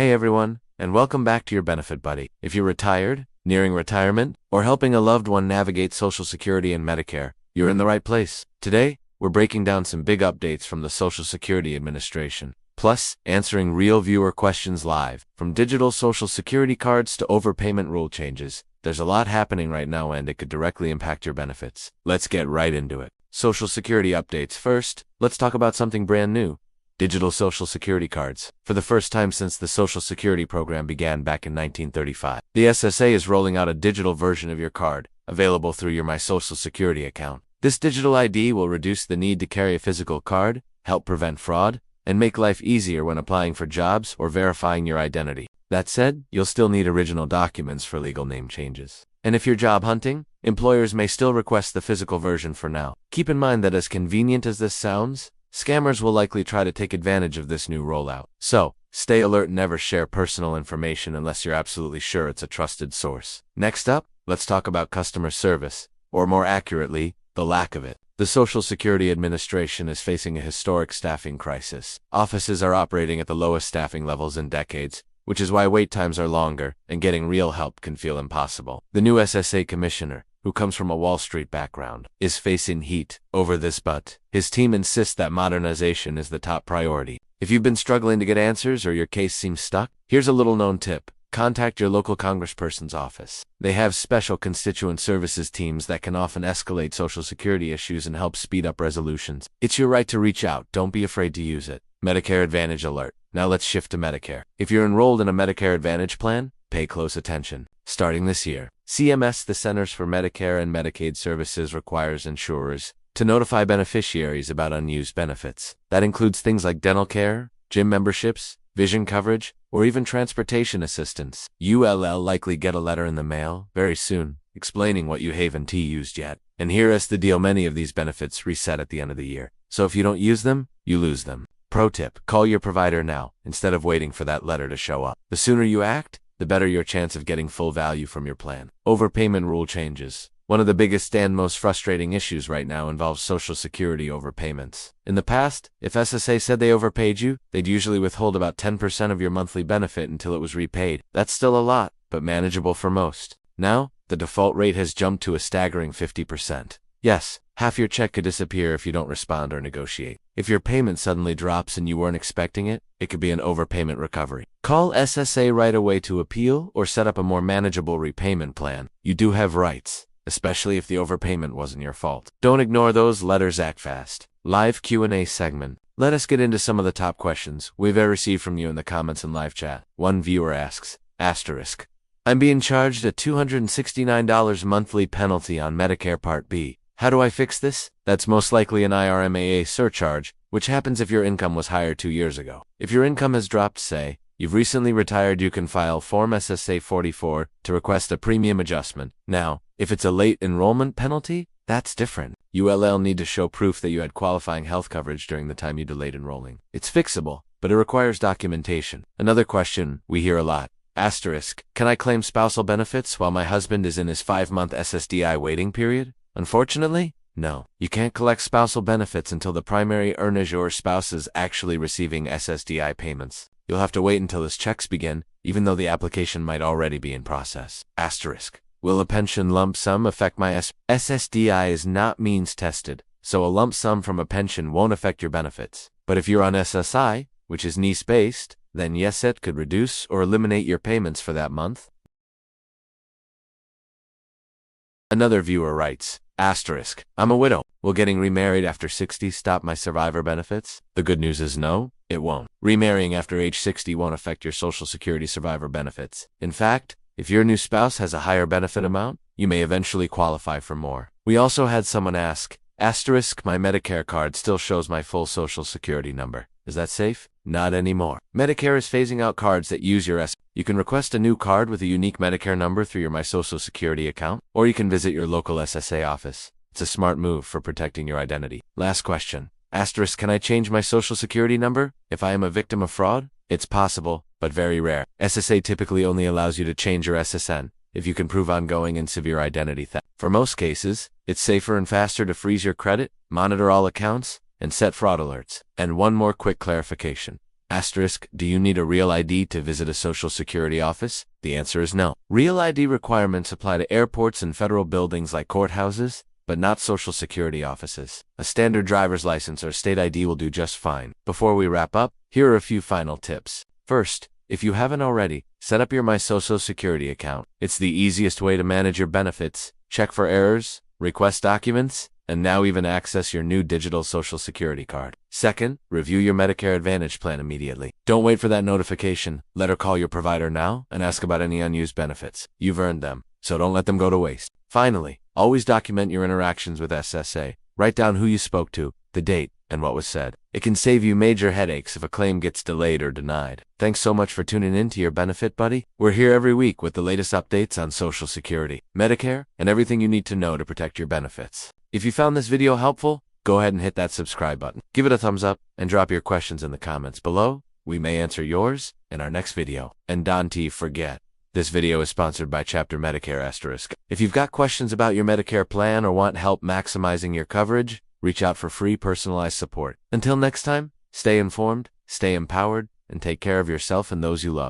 Hey everyone, and welcome back to your Benefit Buddy. If you're retired, nearing retirement, or helping a loved one navigate Social Security and Medicare, you're in the right place. Today, we're breaking down some big updates from the Social Security Administration, plus answering real viewer questions live. From digital Social Security cards to overpayment rule changes, there's a lot happening right now and it could directly impact your benefits. Let's get right into it. Social Security updates. First, let's talk about something brand new. Digital Social Security cards. For the first time since the Social Security program began back in 1935, the SSA is rolling out a digital version of your card, available through your My Social Security account. This digital ID will reduce the need to carry a physical card, help prevent fraud, and make life easier when applying for jobs or verifying your identity. That said, you'll still need original documents for legal name changes. And if you're job hunting, employers may still request the physical version for now. Keep in mind that as convenient as this sounds, scammers will likely try to take advantage of this new rollout. So, stay alert and never share personal information unless you're absolutely sure it's a trusted source. Next up, let's talk about customer service, or more accurately, the lack of it. The Social Security Administration is facing a historic staffing crisis. Offices are operating at the lowest staffing levels in decades, which is why wait times are longer and getting real help can feel impossible. The new SSA commissioner, who comes from a Wall Street background, is facing heat over this, but his team insists that modernization is the top priority. If you've been struggling to get answers or your case seems stuck, here's a little-known tip. Contact your local congressperson's office. They have special constituent services teams that can often escalate Social Security issues and help speed up resolutions. It's your right to reach out. Don't be afraid to use it. Medicare Advantage alert. Now let's shift to Medicare. If you're enrolled in a Medicare Advantage plan, pay close attention. Starting this year, CMS, the Centers for Medicare and Medicaid Services, requires insurers to notify beneficiaries about unused benefits. That includes things like dental care, gym memberships, vision coverage, or even transportation assistance. You'll likely get a letter in the mail very soon explaining what you haven't used yet. And here is the deal: many of these benefits reset at the end of the year. So if you don't use them, you lose them. Pro tip: call your provider now instead of waiting for that letter to show up. The sooner you act, the better your chance of getting full value from your plan. Overpayment rule changes. One of the biggest and most frustrating issues right now involves Social Security overpayments. In the past, if SSA said they overpaid you, they'd usually withhold about 10% of your monthly benefit until it was repaid. That's still a lot, but manageable for most. Now, the default rate has jumped to a staggering 50%. Yes, half your check could disappear if you don't respond or negotiate. If your payment suddenly drops and you weren't expecting it, it could be an overpayment recovery. Call SSA right away to appeal or set up a more manageable repayment plan. You do have rights, especially if the overpayment wasn't your fault. Don't ignore those letters, act fast. Live Q&A segment. Let us get into some of the top questions we've ever received from you in the comments and live chat. One viewer asks, asterisk, I'm being charged a $269 monthly penalty on Medicare Part B. How do I fix this? That's most likely an IRMAA surcharge, which happens if your income was higher 2 years ago. If your income has dropped, say, you've recently retired, you can file Form SSA 44 to request a premium adjustment. Now, if it's a late enrollment penalty, that's different. You'll need to show proof that you had qualifying health coverage during the time you delayed enrolling. It's fixable, but it requires documentation. Another question we hear a lot, asterisk, can I claim spousal benefits while my husband is in his 5-month SSDI waiting period? Unfortunately, no. You can't collect spousal benefits until the primary earner or spouse is actually receiving SSDI payments. You'll have to wait until his checks begin, even though the application might already be in process. Asterisk. Will a pension lump sum affect my SSDI is not means tested, so a lump sum from a pension won't affect your benefits. But if you're on SSI, which is needs-based, then yes, it could reduce or eliminate your payments for that month. Another viewer writes, asterisk, I'm a widow. Will getting remarried after 60 stop my survivor benefits? The good news is no, it won't. Remarrying after age 60 won't affect your Social Security survivor benefits. In fact, if your new spouse has a higher benefit amount, you may eventually qualify for more. We also had someone ask, asterisk, my Medicare card still shows my full Social Security number. Is that safe? Not anymore. Medicare is phasing out cards that use your You can request a new card with a unique Medicare number through your My Social Security account, or you can visit your local SSA office. It's a smart move for protecting your identity. Last question. Asterisk, can I change my Social Security number if I am a victim of fraud? It's possible, but very rare. SSA typically only allows you to change your SSN if you can prove ongoing and severe identity theft. For most cases, it's safer and faster to freeze your credit, monitor all accounts, and set fraud alerts. And one more quick clarification. Asterisk, do you need a real ID to visit a Social Security office? The answer is no. Real ID requirements apply to airports and federal buildings like courthouses, but not Social Security offices. A standard driver's license or state ID will do just fine. Before we wrap up, here are a few final tips. First, if you haven't already, set up your My Social Security account. It's the easiest way to manage your benefits, check for errors, request documents, and now even access your new digital Social Security card. Second, review your Medicare Advantage plan immediately. Don't wait for that notification. Let or call your provider now and ask about any unused benefits. You've earned them, so don't let them go to waste. Finally, always document your interactions with SSA. Write down who you spoke to, the date, and what was said. It can save you major headaches if a claim gets delayed or denied. Thanks so much for tuning in to your Benefit Buddy. We're here every week with the latest updates on Social Security, Medicare, and everything you need to know to protect your benefits. If you found this video helpful, go ahead and hit that subscribe button. Give it a thumbs up and drop your questions in the comments below. We may answer yours in our next video. And don't forget, this video is sponsored by Chapter Medicare *. If you've got questions about your Medicare plan or want help maximizing your coverage, reach out for free personalized support. Until next time, stay informed, stay empowered, and take care of yourself and those you love.